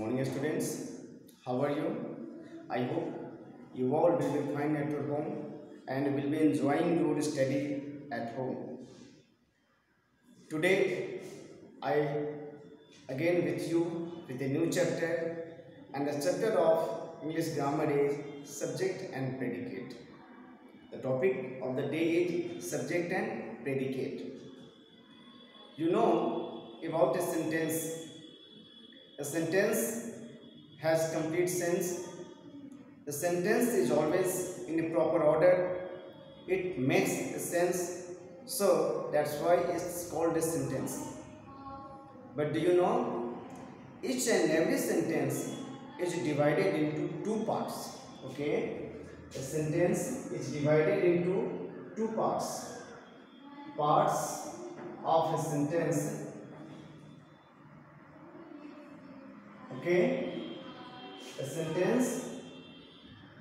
morning, students. How are you? I hope you all will be fine at your home and will be enjoying your study at home. Today, I again with you with a new chapter, and the chapter of English grammar is subject and predicate. The topic of the day is subject and predicate. You know about a sentence. A sentence has complete sense. The sentence is always in a proper order. It makes sense. So that's why it's called a sentence. But do you know, each and every sentence is divided into two parts. Okay? A sentence is divided into two parts. Parts of a sentence. Okay? A sentence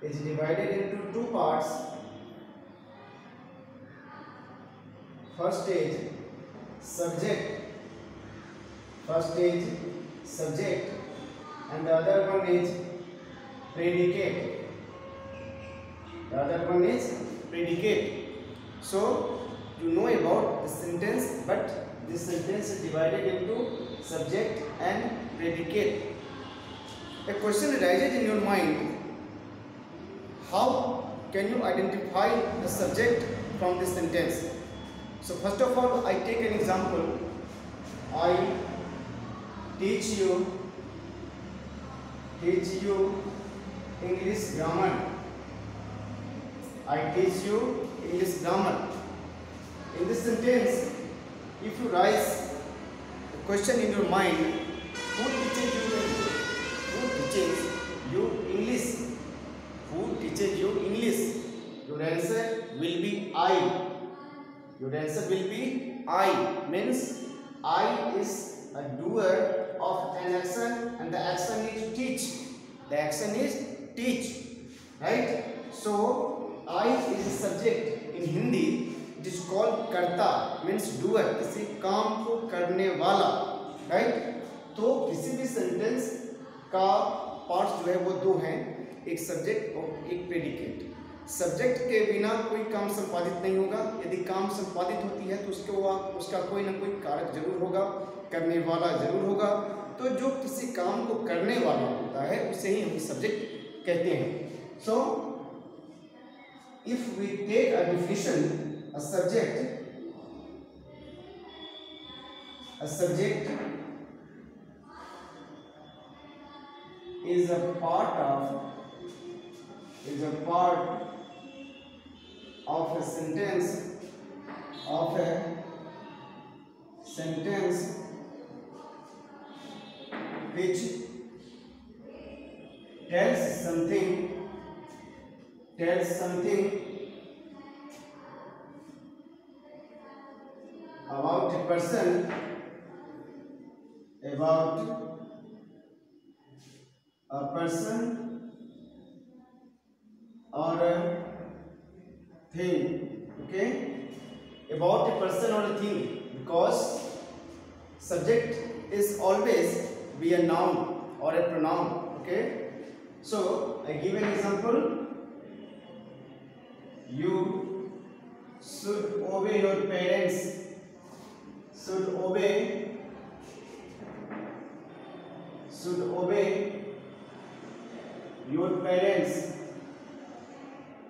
is divided into two parts. First is subject. First is subject, and the other one is predicate. The other one is predicate. So you know about the sentence, but this sentence is divided into subject and predicate. A question arises in your mind: how can you identify the subject from this sentence? So first of all, I take an example. I teach you English grammar. I teach you English grammar. In this sentence, if you raise a question in your mind, who teaches you English? Who teaches you English? Your answer will be I. Your answer will be I. Means I is a doer of an action, and the action is teach. The action is teach. Right? So I is a subject. In Hindi it is called karta, means doer, किसी काम को करने वाला. Right? तो किसी भी sentence का parts जो है वो दो हैं, एक सब्जेक्ट और एक प्रेडिकेट. सब्जेक्ट के बिना कोई काम संपादित नहीं होगा. यदि काम संपादित होती है तो उसका कोई ना कोई कारक जरूर होगा, करने वाला जरूर होगा. तो जो किसी काम को करने वाला होता है उसे ही हम सब्जेक्ट कहते हैं. So if we take a definition, a subject is a part of a sentence which tells something about a person, or a thing. Okay? About a person or a thing, because subject is always be a noun or a pronoun. Okay? So I give an example. You should obey your parents. Should obey your parents.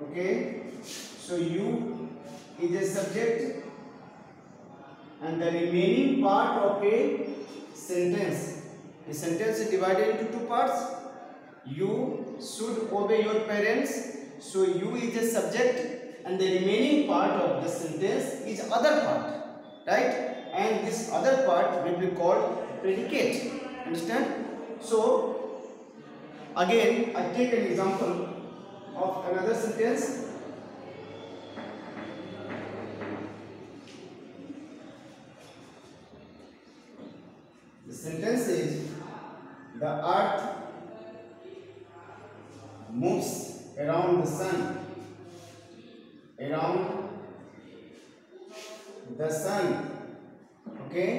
Okay? So you is a subject, and the remaining part of a sentence. The sentence is divided into two parts. You should obey your parents. So you is a subject, and the remaining part of the sentence is other part. Right? And this other part will be called predicate. Understand? So again I take an example of another sentence. The sentence is: the earth moves around the sun. Okay,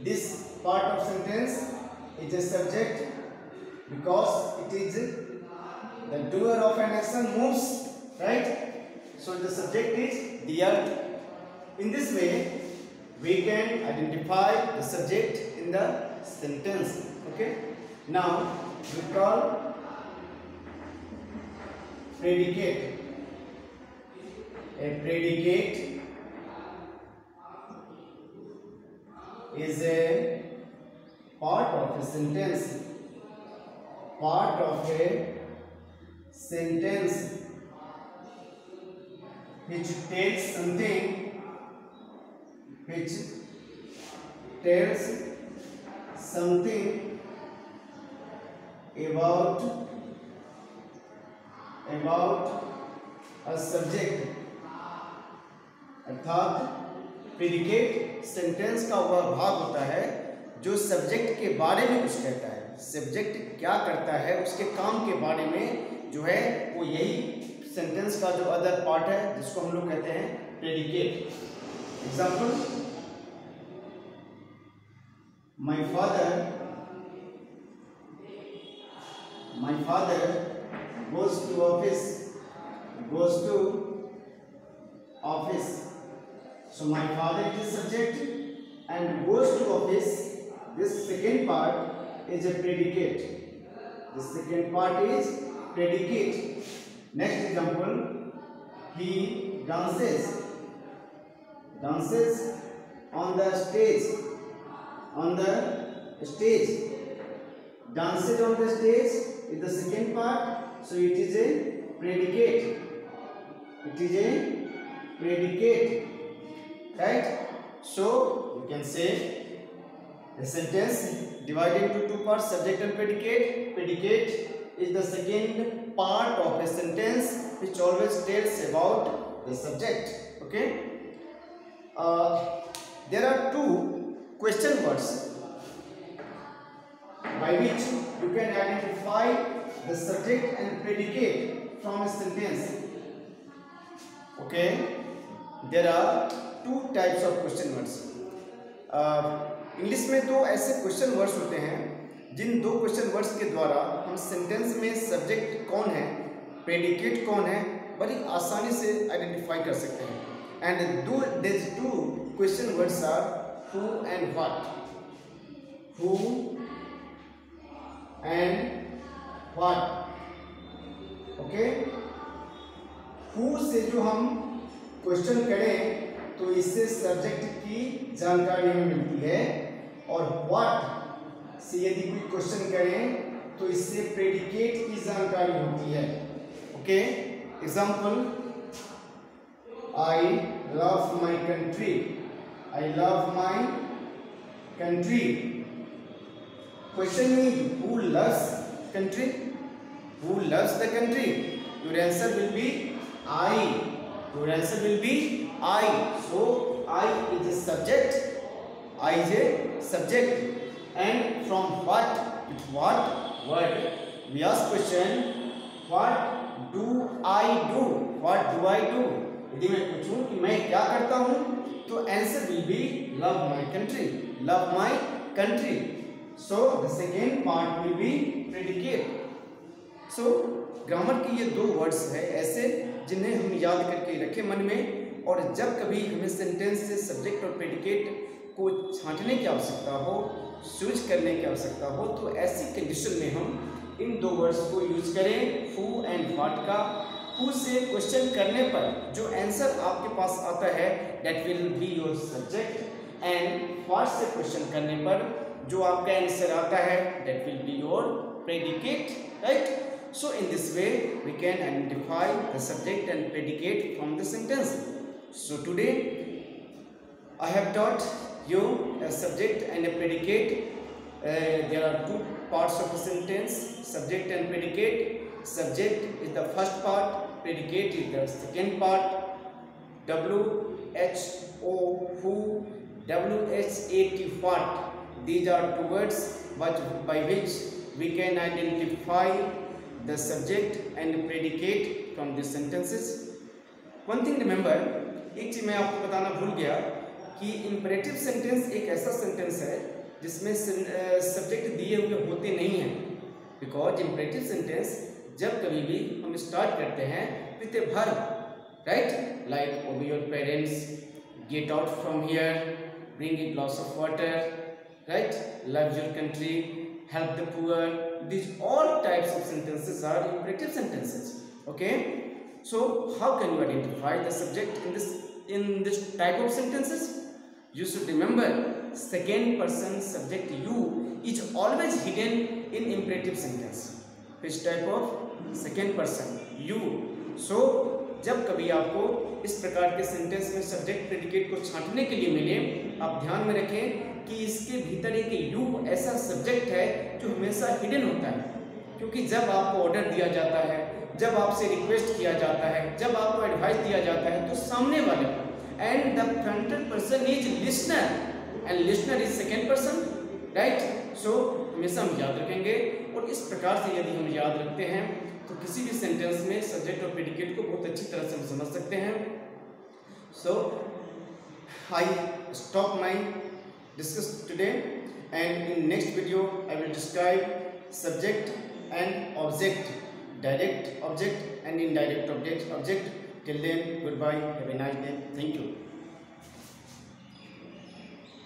this part of sentence is a subject, because it is the doer of an action moves, right? So the subject is the earth. In this way we can identify the subject in the sentence. Okay, now we call predicate. A predicate is a part of a sentence. Part of a sentence which tells something, which tells something about a subject. अर्थात predicate sentence का वह भाग होता है जो subject के बारे में कुछ कहता है। सब्जेक्ट क्या करता है उसके काम के बारे में जो है वो यही सेंटेंस का जो अदर पार्ट है जिसको हम लोग कहते हैं predicate. Example, my father goes to office. So my father is subject and goes to office. This second part is a predicate. This second part is predicate. Next example, he dances on the stage. Dances on the stage is the second part, so it is a predicate. Right? So you can say the sentence divided into two parts, subject and predicate. Predicate is the second part of a sentence which always tells about the subject. Okay, there are two question words by which you can identify the subject and predicate from a sentence. Okay, there are two types of question words. English में दो ऐसे question words होते हैं जिन दो question words के द्वारा हम sentence में सब्जेक्ट कौन है, प्रेडिकेट कौन है, बड़ी आसानी से आइडेंटिफाई कर सकते हैं. And these two question words are who and what. Who and what. Okay, who से जो हम क्वेश्चन करें तो इससे सब्जेक्ट की जानकारी हमें मिलती है, और व्हाट से यदि कोई क्वेश्चन करें तो इससे प्रेडिकेट की जानकारी होती है. Okay, example, I love my country. I love my country. Question is who loves country. Who loves the country? Your answer will be I. Your answer will be I. So I is a subject. I is a subject. And from what? With what word? We ask question. What do I do? What do I do? यदि मैं पूछूं कि मैं क्या करता हूँ तो answer will be love my country. Love my country. So the second part will be predicate. So grammar के ये दो वर्ड्स है ऐसे जिन्हें हम याद करके रखें मन में, और जब कभी हमें सेंटेंस से सब्जेक्ट और प्रेडिकेट को छांटने की आवश्यकता हो, स्विच करने की आवश्यकता हो, तो ऐसी कंडीशन में हम इन दो वर्ड्स को यूज करें. हु एंड व्हाट का. हु से क्वेश्चन करने पर जो आंसर आपके पास आता है that will be your subject, and what से क्वेश्चन करने पर जो आपका आंसर आता है that will be your predicate. Right? So in this way we can identify the subject and predicate from the sentence. So today I have taught you a subject and a predicate. There are two parts of a sentence, subject and predicate. Subject is the first part, predicate is the second part. W-H-O, who, W-H-A-T, what. These are two words by which we can identify the subject and predicate from these sentences. One thing remember, एक चीज मैं आपको बताना भूल गया कि imperative sentence एक ऐसा सेंटेंस है जिसमें सब्जेक्ट दिए हुए होते नहीं हैं. बिकॉज इम्परेटिव सेंटेंस जब कभी भी हम स्टार्ट करते हैं with a verb, right, like ओबे your parents, get out from here, bring a glass of water, right, love your country, help the poor. These all types of sentences are imperative sentences. Okay, so how can you identify the subject in this type of sentences? You should remember second person subject you is always hidden in imperative sentence. Which type of second person? You. So जब कभी आपको इस प्रकार के sentence में subject predicate को छांटने के लिए मिले, आप ध्यान में रखें कि इसके भीतर एक यू ऐसा सब्जेक्ट है जो हमेशा हिडन होता है, क्योंकि जब आपको ऑर्डर दिया जाता है, जब आपसे रिक्वेस्ट किया जाता है, जब आपको एडवाइस दिया जाता है, तो सामने वाले को, and the fronted person is listener and listener is second person, right. So हमेशा हम याद रखेंगे, और इस प्रकार से यदि हम याद रखते हैं तो किसी भी सेंटेंस में सब्जेक्ट और प्रेडिकेट को बहुत अच्छी तरह से हम समझ सकते हैं। So I stop my discuss today, and in next video I will describe subject and object, direct object and indirect object. Till then, goodbye, have a nice day, thank you.